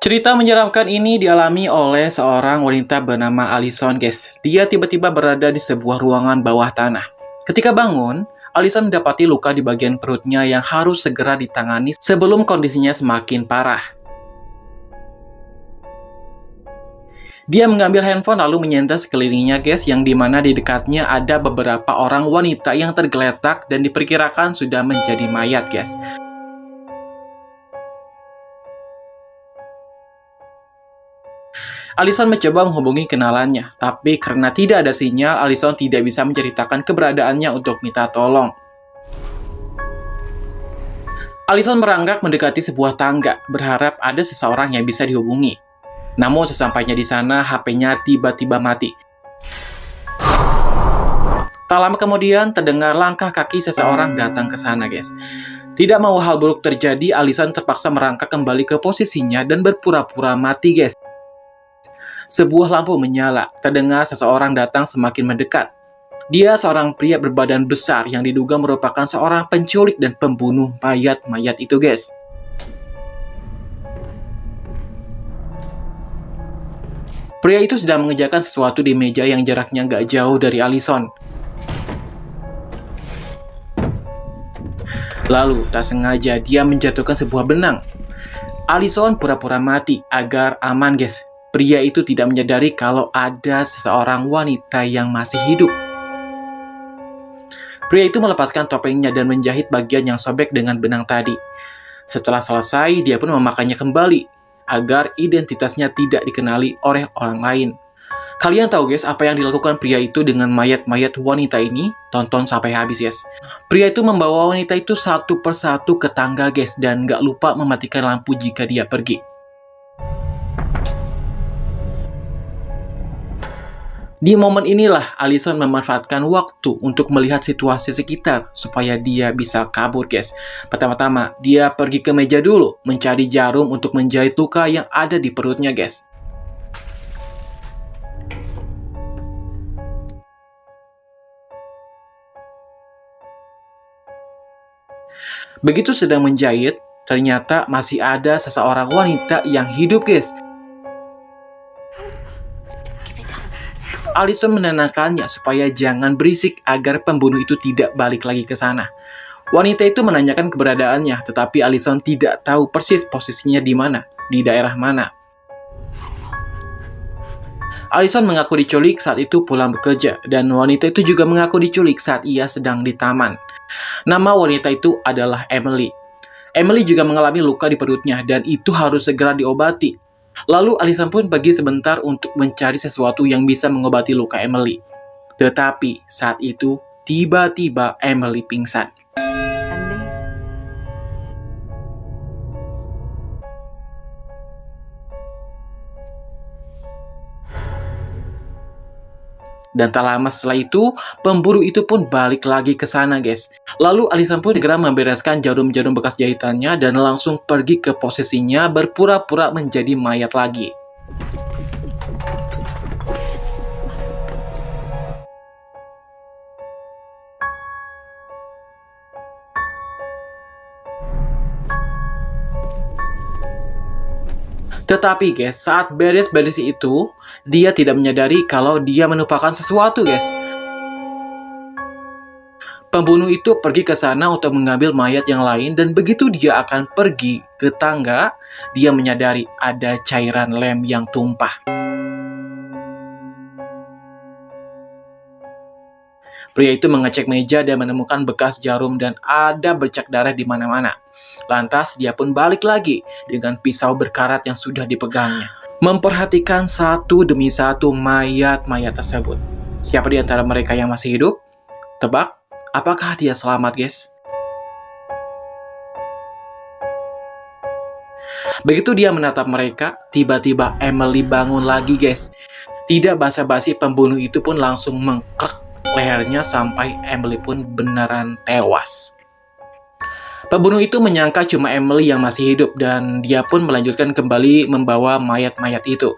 Cerita menyeramkan ini dialami oleh seorang wanita bernama Alison, guys. Dia tiba-tiba berada di sebuah ruangan bawah tanah. Ketika bangun, Alison mendapati luka di bagian perutnya yang harus segera ditangani sebelum kondisinya semakin parah. Dia mengambil handphone lalu menyenter sekelilingnya, guys, yang dimana di dekatnya ada beberapa orang wanita yang tergeletak dan diperkirakan sudah menjadi mayat, guys. Alison mencoba menghubungi kenalannya, tapi karena tidak ada sinyal, Alison tidak bisa menceritakan keberadaannya untuk minta tolong. Alison merangkak mendekati sebuah tangga, berharap ada seseorang yang bisa dihubungi. Namun sesampainya di sana, HP-nya tiba-tiba mati. Tak lama kemudian, terdengar langkah kaki seseorang datang ke sana, guys. Tidak mau hal buruk terjadi, Alison terpaksa merangkak kembali ke posisinya dan berpura-pura mati, guys. Sebuah lampu menyala, terdengar seseorang datang semakin mendekat. Dia seorang pria berbadan besar yang diduga merupakan seorang penculik dan pembunuh mayat-mayat itu, guys. Pria itu sedang mengerjakan sesuatu di meja yang jaraknya nggak jauh dari Alison. Lalu, tak sengaja dia menjatuhkan sebuah benang. Alison pura-pura mati agar aman, guys. Pria itu tidak menyadari kalau ada seseorang wanita yang masih hidup. Pria itu melepaskan topengnya dan menjahit bagian yang sobek dengan benang tadi. Setelah selesai, dia pun memakainya kembali agar identitasnya tidak dikenali oleh orang lain. Kalian tahu, guys, apa yang dilakukan pria itu dengan mayat-mayat wanita ini? Tonton sampai habis, guys. Pria itu membawa wanita itu satu persatu ke tangga, guys, dan gak lupa mematikan lampu jika dia pergi. Di momen inilah Alison memanfaatkan waktu untuk melihat situasi sekitar supaya dia bisa kabur, guys. Pertama-tama, dia pergi ke meja dulu, mencari jarum untuk menjahit luka yang ada di perutnya, guys. Begitu sedang menjahit, ternyata masih ada seseorang wanita yang hidup, guys. Alison menenangkannya supaya jangan berisik agar pembunuh itu tidak balik lagi ke sana. Wanita itu menanyakan keberadaannya, tetapi Alison tidak tahu persis posisinya di mana, di daerah mana. Alison mengaku diculik saat itu pulang bekerja, dan wanita itu juga mengaku diculik saat ia sedang di taman. Nama wanita itu adalah Emily. Emily juga mengalami luka di perutnya, dan itu harus segera diobati. Lalu Alison pun pergi sebentar untuk mencari sesuatu yang bisa mengobati luka Emily. Tetapi saat itu, tiba-tiba Emily pingsan. Dan tak lama setelah itu, pemburu itu pun balik lagi ke sana, guys. Lalu Alison pun segera membereskan jarum-jarum bekas jahitannya dan langsung pergi ke posisinya berpura-pura menjadi mayat lagi. Tetapi, guys, saat beres-beres itu, dia tidak menyadari kalau dia melupakan sesuatu, guys. Pembunuh itu pergi ke sana untuk mengambil mayat yang lain, dan begitu dia akan pergi ke tangga, dia menyadari ada cairan lem yang tumpah. Pria itu mengecek meja dan menemukan bekas jarum dan ada bercak darah di mana-mana. Lantas dia pun balik lagi dengan pisau berkarat yang sudah dipegangnya, memperhatikan satu demi satu mayat-mayat tersebut. Siapa di antara mereka yang masih hidup? Tebak, apakah dia selamat, guys? Begitu dia menatap mereka, tiba-tiba Emily bangun lagi, guys. Tidak basa-basi, pembunuh itu pun langsung mengkrek lehernya sampai Emily pun beneran tewas. Pembunuh itu menyangka cuma Emily yang masih hidup dan dia pun melanjutkan kembali membawa mayat-mayat itu.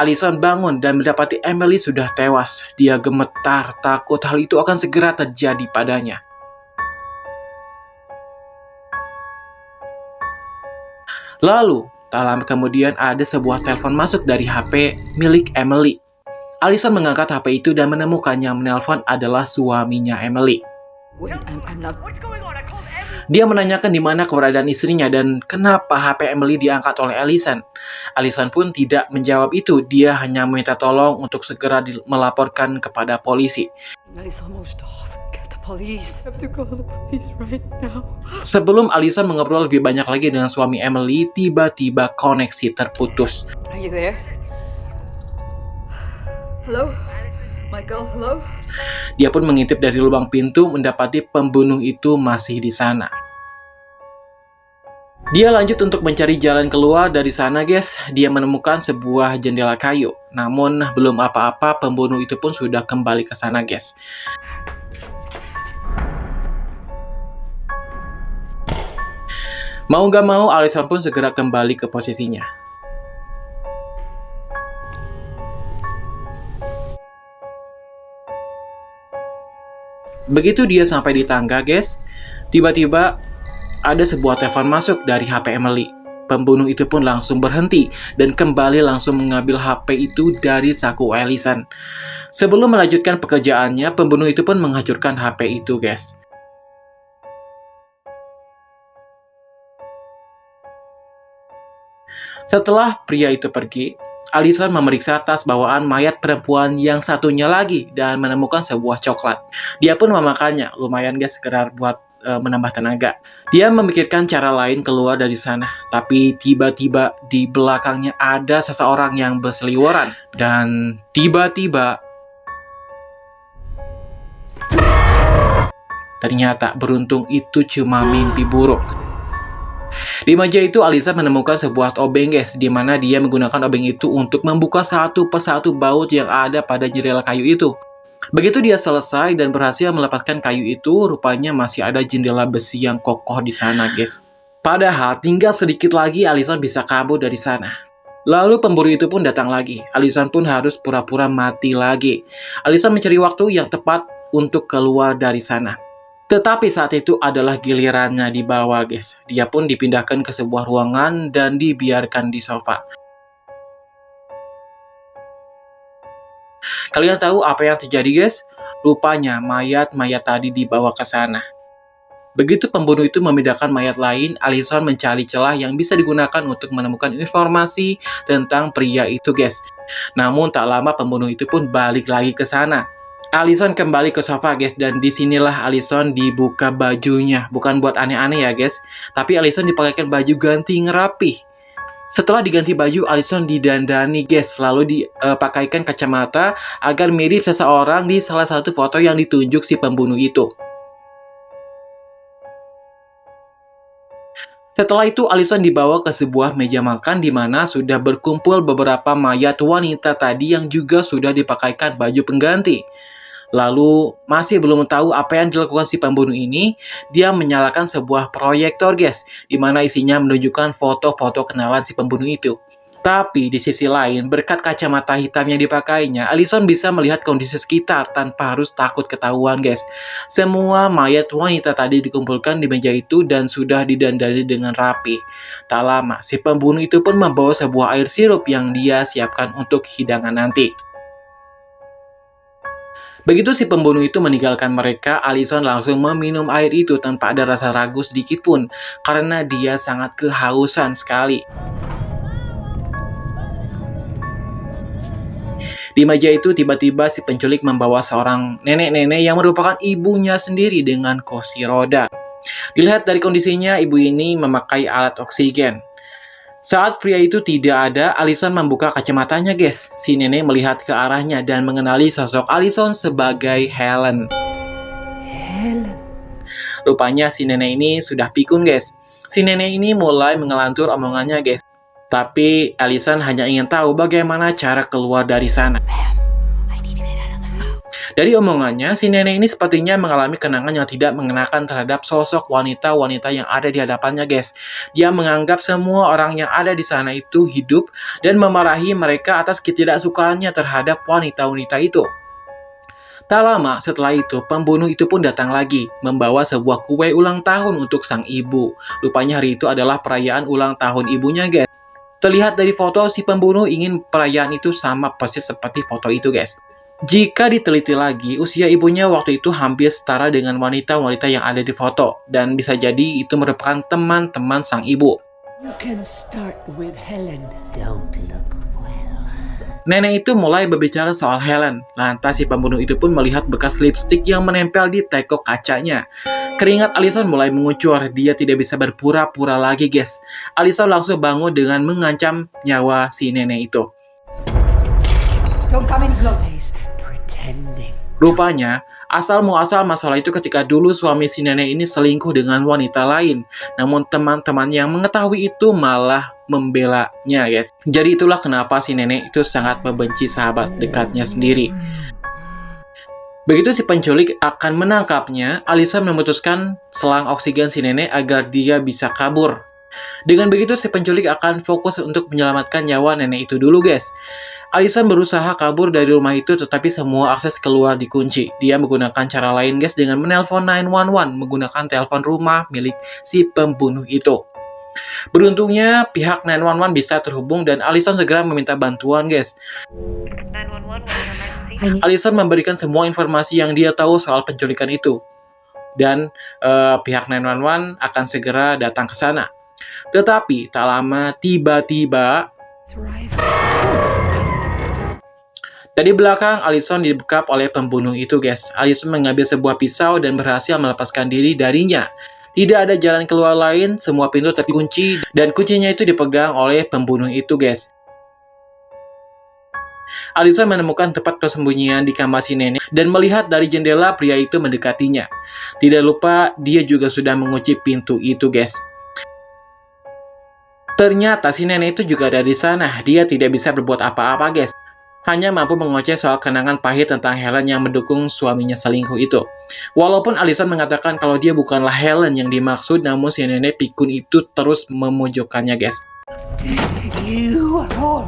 Alison bangun dan mendapati Emily sudah tewas. Dia gemetar, takut hal itu akan segera terjadi padanya. Lalu, tak lama kemudian ada sebuah telepon masuk dari HP milik Emily. Allison mengangkat HP itu dan menemukannya menelpon adalah suaminya Emily. Wait, I'm not. Dia menanyakan di mana keberadaan istrinya dan kenapa HP Emily diangkat oleh Allison. Allison pun tidak menjawab itu, dia hanya meminta tolong untuk segera melaporkan kepada polisi. Emily's almost off. Get the police. I have to call the police right now. Sebelum Allison mengobrol lebih banyak lagi dengan suami Emily, tiba-tiba koneksi terputus. Are you there? Hello? Michael, hello? Dia pun mengintip dari lubang pintu mendapati pembunuh itu masih di sana. Dia lanjut untuk mencari jalan keluar dari sana, guys. Dia menemukan sebuah jendela kayu. Namun belum apa-apa, pembunuh itu pun sudah kembali ke sana, guys. Mau gak mau, Allison pun segera kembali ke posisinya. Begitu dia sampai di tangga, guys, tiba-tiba ada sebuah telepon masuk dari HP Emily. Pembunuh itu pun langsung berhenti dan kembali langsung mengambil HP itu dari saku Allison. Sebelum melanjutkan pekerjaannya, pembunuh itu pun menghancurkan HP itu, guys. Setelah pria itu pergi, Allison memeriksa tas bawaan mayat perempuan yang satunya lagi dan menemukan sebuah coklat. Dia pun memakannya, lumayan guys, sekedar buat menambah tenaga. Dia memikirkan cara lain keluar dari sana, tapi tiba-tiba di belakangnya ada seseorang yang berseliweran. Dan tiba-tiba ternyata beruntung itu cuma mimpi buruk. Di meja itu Allison menemukan sebuah obeng, guys, di mana dia menggunakan obeng itu untuk membuka satu persatu baut yang ada pada jendela kayu itu. Begitu dia selesai dan berhasil melepaskan kayu itu, rupanya masih ada jendela besi yang kokoh di sana, guys. Padahal tinggal sedikit lagi Allison bisa kabur dari sana. Lalu pemburu itu pun datang lagi. Allison pun harus pura-pura mati lagi. Allison mencari waktu yang tepat untuk keluar dari sana. Tetapi saat itu adalah gilirannya dibawa, guys. Dia pun dipindahkan ke sebuah ruangan dan dibiarkan di sofa. Kalian tahu apa yang terjadi, guys? Rupanya mayat-mayat tadi dibawa ke sana. Begitu pembunuh itu memindahkan mayat lain, Allison mencari celah yang bisa digunakan untuk menemukan informasi tentang pria itu, guys. Namun tak lama pembunuh itu pun balik lagi ke sana. Allison kembali ke sofa, guys, dan disinilah Allison dibuka bajunya. Bukan buat aneh-aneh ya, guys, tapi Allison dipakaikan baju ganti rapih. Setelah diganti baju, Allison didandani, guys, lalu dipakaikan kacamata agar mirip seseorang di salah satu foto yang ditunjuk si pembunuh itu. Setelah itu, Allison dibawa ke sebuah meja makan di mana sudah berkumpul beberapa mayat wanita tadi yang juga sudah dipakaikan baju pengganti. Lalu, masih belum tahu apa yang dilakukan si pembunuh ini, dia menyalakan sebuah proyektor, guys, di mana isinya menunjukkan foto-foto kenalan si pembunuh itu. Tapi di sisi lain, berkat kacamata hitam yang dipakainya, Allison bisa melihat kondisi sekitar tanpa harus takut ketahuan, guys. Semua mayat wanita tadi dikumpulkan di meja itu dan sudah didandani dengan rapi. Tak lama, si pembunuh itu pun membawa sebuah air sirup yang dia siapkan untuk hidangan nanti. Begitu si pembunuh itu meninggalkan mereka, Allison langsung meminum air itu tanpa ada rasa ragu sedikit pun, karena dia sangat kehausan sekali. Di meja itu tiba-tiba si penculik membawa seorang nenek-nenek yang merupakan ibunya sendiri dengan kursi roda. Dilihat dari kondisinya, ibu ini memakai alat oksigen. Saat pria itu tidak ada, Allison membuka kacamatanya, guys. Si nenek melihat ke arahnya dan mengenali sosok Allison sebagai Helen. Rupanya si nenek ini sudah pikun, guys. Si nenek ini mulai mengelantur omongannya, guys. Tapi Allison hanya ingin tahu bagaimana cara keluar dari sana. Dari omongannya, si nenek ini sepertinya mengalami kenangan yang tidak mengenakan terhadap sosok wanita-wanita yang ada di hadapannya, guys. Dia menganggap semua orang yang ada di sana itu hidup dan memarahi mereka atas ketidaksukaannya terhadap wanita-wanita itu. Tak lama setelah itu, pembunuh itu pun datang lagi, membawa sebuah kue ulang tahun untuk sang ibu. Rupanya hari itu adalah perayaan ulang tahun ibunya, guys. Terlihat dari foto, si pembunuh ingin perayaan itu sama persis seperti foto itu, guys. Jika diteliti lagi, usia ibunya waktu itu hampir setara dengan wanita-wanita yang ada di foto, dan bisa jadi itu merupakan teman-teman sang ibu. You can start with Helen. Don't look well. Nenek itu mulai berbicara soal Helen. Lantas si pembunuh itu pun melihat bekas lipstik yang menempel di teko kacanya. Keringat Allison mulai mengucur. Dia tidak bisa berpura-pura lagi, guys. Allison langsung bangun dengan mengancam nyawa si nenek itu. Don't come any closer. He's pretending. Rupanya, asal-muasal masalah itu ketika dulu suami si nenek ini selingkuh dengan wanita lain. Namun teman-teman yang mengetahui itu malah membelanya, guys. Jadi itulah kenapa si nenek itu sangat membenci sahabat dekatnya sendiri. Begitu si penculik akan menangkapnya, Allison memutuskan selang oksigen si nenek agar dia bisa kabur. Dengan begitu si penculik akan fokus untuk menyelamatkan nyawa nenek itu dulu, guys. Allison berusaha kabur dari rumah itu, tetapi semua akses keluar dikunci. Dia menggunakan cara lain, guys, dengan menelpon 911 menggunakan telepon rumah milik si pembunuh itu. Beruntungnya pihak 911 bisa terhubung dan Allison segera meminta bantuan, guys. 911, what's your emergency? Allison memberikan semua informasi yang dia tahu soal penculikan itu. Dan pihak 911 akan segera datang ke sana. Tetapi tak lama tiba-tiba It's arrived. dari belakang Allison dibekap oleh pembunuh itu, guys. Allison mengambil sebuah pisau dan berhasil melepaskan diri darinya. Tidak ada jalan keluar lain, semua pintu terkunci dan kuncinya itu dipegang oleh pembunuh itu, guys. Allison menemukan tempat persembunyian di kamar si nenek dan melihat dari jendela pria itu mendekatinya. Tidak lupa dia juga sudah mengunci pintu itu, guys. Ternyata si nenek itu juga ada di sana. Dia tidak bisa berbuat apa-apa, guys. Hanya mampu mengoceh soal kenangan pahit tentang Helen yang mendukung suaminya selingkuh itu. Walaupun Allison mengatakan kalau dia bukanlah Helen yang dimaksud, namun si nenek pikun itu terus memojokkannya, guys. You are all.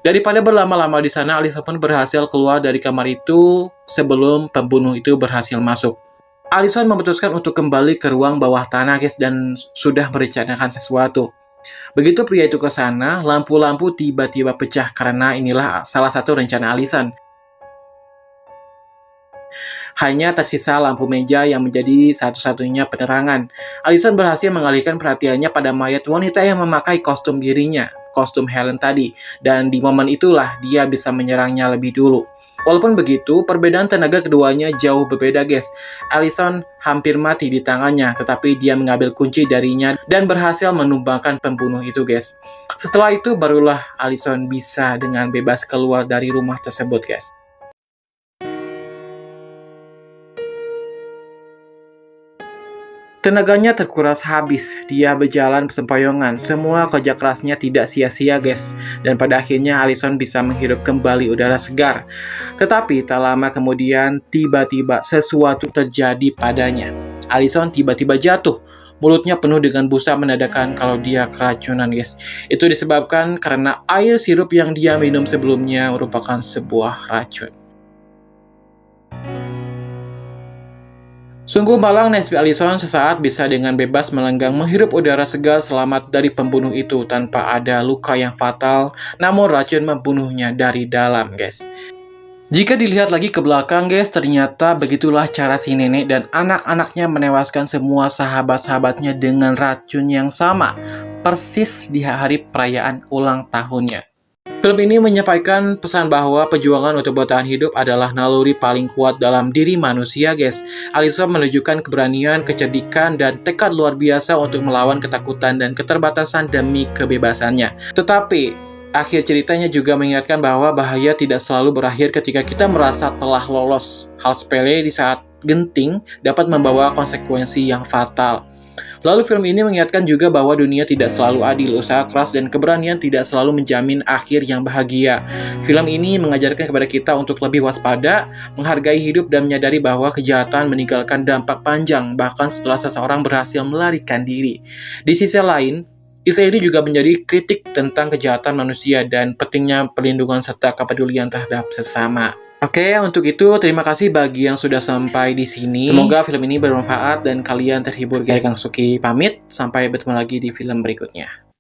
Daripada berlama-lama di sana, Allison pun berhasil keluar dari kamar itu sebelum pembunuh itu berhasil masuk. Allison memutuskan untuk kembali ke ruang bawah tanah, guys, dan sudah merencanakan sesuatu. Begitu pria itu ke sana, lampu-lampu tiba-tiba pecah karena inilah salah satu rencana Allison. Hanya tersisa lampu meja yang menjadi satu-satunya penerangan. Allison berhasil mengalihkan perhatiannya pada mayat wanita yang memakai kostum dirinya, kostum Helen tadi, dan di momen itulah dia bisa menyerangnya lebih dulu. Walaupun begitu, perbedaan tenaga keduanya jauh berbeda, guys. Allison hampir mati di tangannya, tetapi dia mengambil kunci darinya dan berhasil menumbangkan pembunuh itu, guys. Setelah itu barulah Allison bisa dengan bebas keluar dari rumah tersebut, guys. Tenaganya terkuras habis, dia berjalan sempoyongan, semua kerja kerasnya tidak sia-sia, guys. Dan pada akhirnya Allison bisa menghirup kembali udara segar. Tetapi tak lama kemudian tiba-tiba sesuatu terjadi padanya. Allison tiba-tiba jatuh, mulutnya penuh dengan busa menandakan kalau dia keracunan, guys. Itu disebabkan karena air sirup yang dia minum sebelumnya merupakan sebuah racun. Sungguh malang nasib Allison sesaat bisa dengan bebas melenggang menghirup udara segar selamat dari pembunuh itu tanpa ada luka yang fatal, namun racun membunuhnya dari dalam, guys. Jika dilihat lagi ke belakang, guys, ternyata begitulah cara si nenek dan anak-anaknya menewaskan semua sahabat-sahabatnya dengan racun yang sama, persis di hari perayaan ulang tahunnya. Film ini menyampaikan pesan bahwa perjuangan untuk bertahan hidup adalah naluri paling kuat dalam diri manusia, guys. Allison menunjukkan keberanian, kecerdikan, dan tekad luar biasa untuk melawan ketakutan dan keterbatasan demi kebebasannya. Tetapi, akhir ceritanya juga mengingatkan bahwa bahaya tidak selalu berakhir ketika kita merasa telah lolos. Hal sepele di saat genting dapat membawa konsekuensi yang fatal. Lalu film ini mengingatkan juga bahwa dunia tidak selalu adil, usaha keras dan keberanian tidak selalu menjamin akhir yang bahagia. Film ini mengajarkan kepada kita untuk lebih waspada, menghargai hidup dan menyadari bahwa kejahatan meninggalkan dampak panjang bahkan setelah seseorang berhasil melarikan diri. Di sisi lain, kisah ini juga menjadi kritik tentang kejahatan manusia dan pentingnya perlindungan serta kepedulian terhadap sesama. Oke, untuk itu terima kasih bagi yang sudah sampai di sini. Semoga film ini bermanfaat dan kalian terhibur guys. Saya Kang Suki pamit, sampai bertemu lagi di film berikutnya.